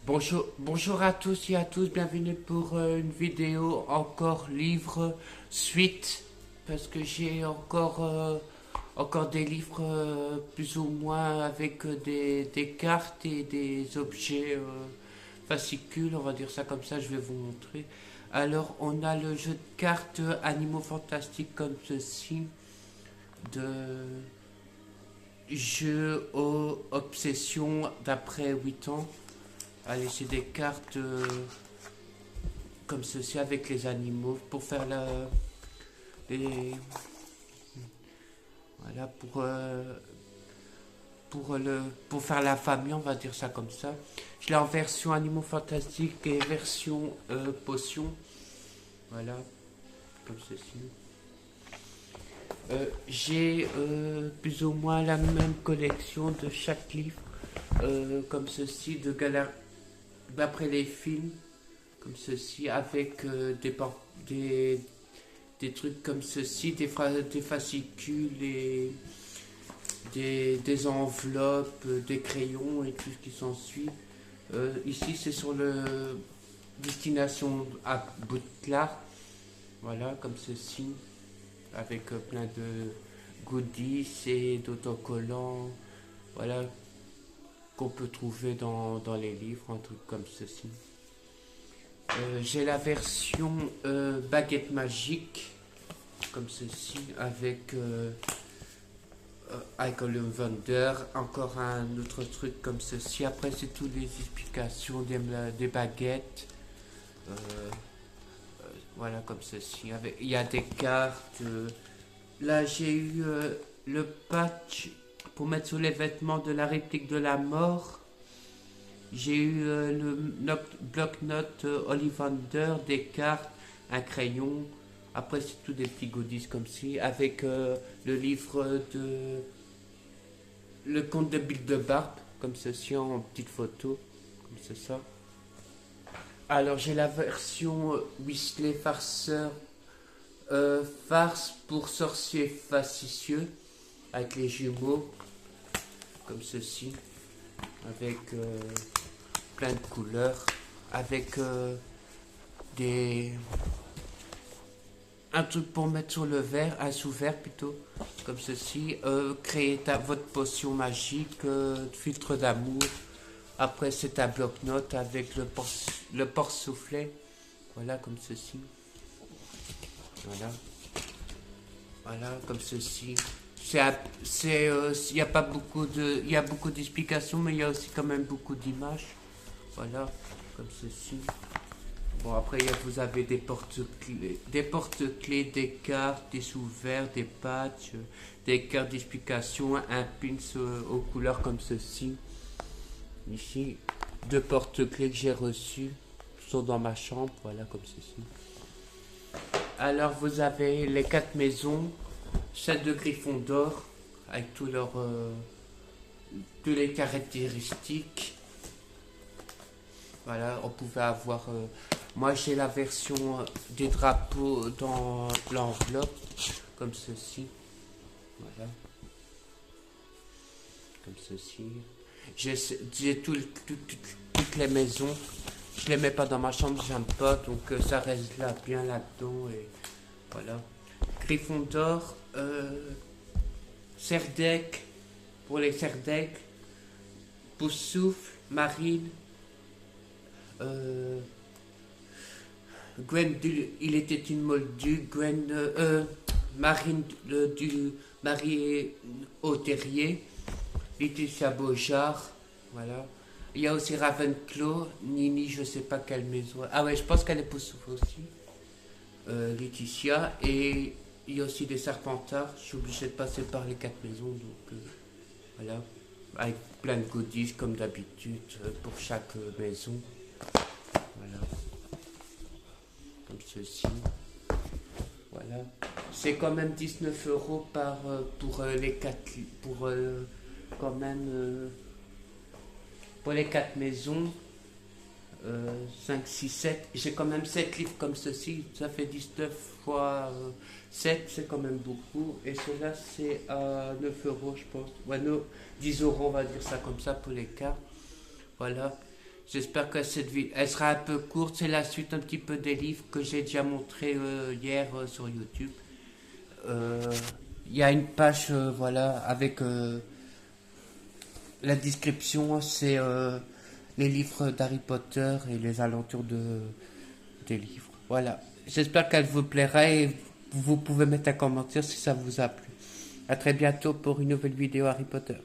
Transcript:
Bonjour à tous et à tous, bienvenue pour une vidéo encore livre suite parce que j'ai encore des livres plus ou moins avec des cartes et des objets fascicules, on va dire ça comme ça, je vais vous montrer. Alors on a le jeu de cartes Animaux Fantastiques comme ceci, de jeu aux obsessions d'après 8 ans. Allez, j'ai des cartes comme ceci avec les animaux pour faire les, voilà, pour faire la famille, on va dire ça comme ça. Je l'ai en version animaux fantastiques et version potion. Voilà, comme ceci. J'ai plus ou moins la même collection de chaque livre, comme ceci, d'après les films, comme ceci, avec des trucs comme ceci, des fascicules, et des enveloppes, des crayons et tout ce qui s'ensuit. Ici, c'est sur le destination à Boutclar, voilà, comme ceci, avec plein de goodies et d'autocollants, voilà, qu'on peut trouver dans les livres, un truc comme ceci. J'ai la version baguette magique, comme ceci, avec le vendeur, encore un autre truc comme ceci. Après, c'est toutes les explications des baguettes. Voilà, comme ceci. Il y a des cartes. Là, j'ai eu le patch pour mettre sur les vêtements de la réplique de la mort. J'ai eu le bloc-notes Ollivander, des cartes, un crayon. Après, c'est tout des petits goodies comme ci, avec le livre de Le conte de Bill de Barbe, comme ceci, en petite photo, comme c'est ça. Alors, j'ai la version Weasley farceur, farce pour sorciers facétieux, avec les jumeaux, comme ceci, avec plein de couleurs, avec un truc pour mettre sur le verre, un sous-verre plutôt, comme ceci, créer votre potion magique, filtre d'amour. Après, c'est un bloc-notes avec le porte-soufflet, voilà, comme ceci, voilà, voilà, comme ceci. Il y a pas beaucoup il y a beaucoup d'explications, mais il y a aussi quand même beaucoup d'images. Voilà, comme ceci. Bon, après, vous avez des porte-clés, des cartes, des sous-verts, des patchs, des cartes d'explication, un pins aux couleurs comme ceci. Ici, 2 porte-clés que j'ai reçus sont dans ma chambre, voilà, comme ceci. Alors, vous avez les 4 maisons, celle de Gryffondor, avec toutes les caractéristiques. Voilà, on pouvait avoir... moi, j'ai la version des drapeaux dans l'enveloppe, comme ceci. Voilà. Comme ceci. J'ai toutes les maisons. Je les mets pas dans ma chambre, j'aime pas, donc ça reste là, bien là-dedans. Et voilà. Gryffondor, Serdaigle, pour les Serdaigle, Poussoufle, Marine, Gwen Il était une moldue, Marine Marie au terrier, Laetitia Beaujard, voilà. Il y a aussi Ravenclaw, Nini, je sais pas quelle maison. Ah ouais, je pense qu'elle est Poussoufle aussi. Laetitia, et il y a aussi des Serpentards. Je suis obligé de passer par les 4 maisons, donc voilà. Avec plein de goodies comme d'habitude pour chaque maison. Voilà. Comme ceci. Voilà. C'est quand même 19 € pour les 4 pour quand même pour les 4 maisons. 5, 6, 7. J'ai quand même 7 livres comme ceci. Ça fait 19 fois 7, c'est quand même beaucoup. Et cela c'est à 9 € je pense. Ouais, non, 10 € on va dire ça comme ça pour les cartes. Voilà. J'espère que cette vidéo, elle sera un peu courte. C'est la suite un petit peu des livres que j'ai déjà montré hier sur YouTube. Euh, Il y a une page, voilà, avec la description, c'est les livres d'Harry Potter et les alentours des livres. Voilà. J'espère qu'elle vous plaira et vous pouvez mettre un commentaire si ça vous a plu. À très bientôt pour une nouvelle vidéo Harry Potter.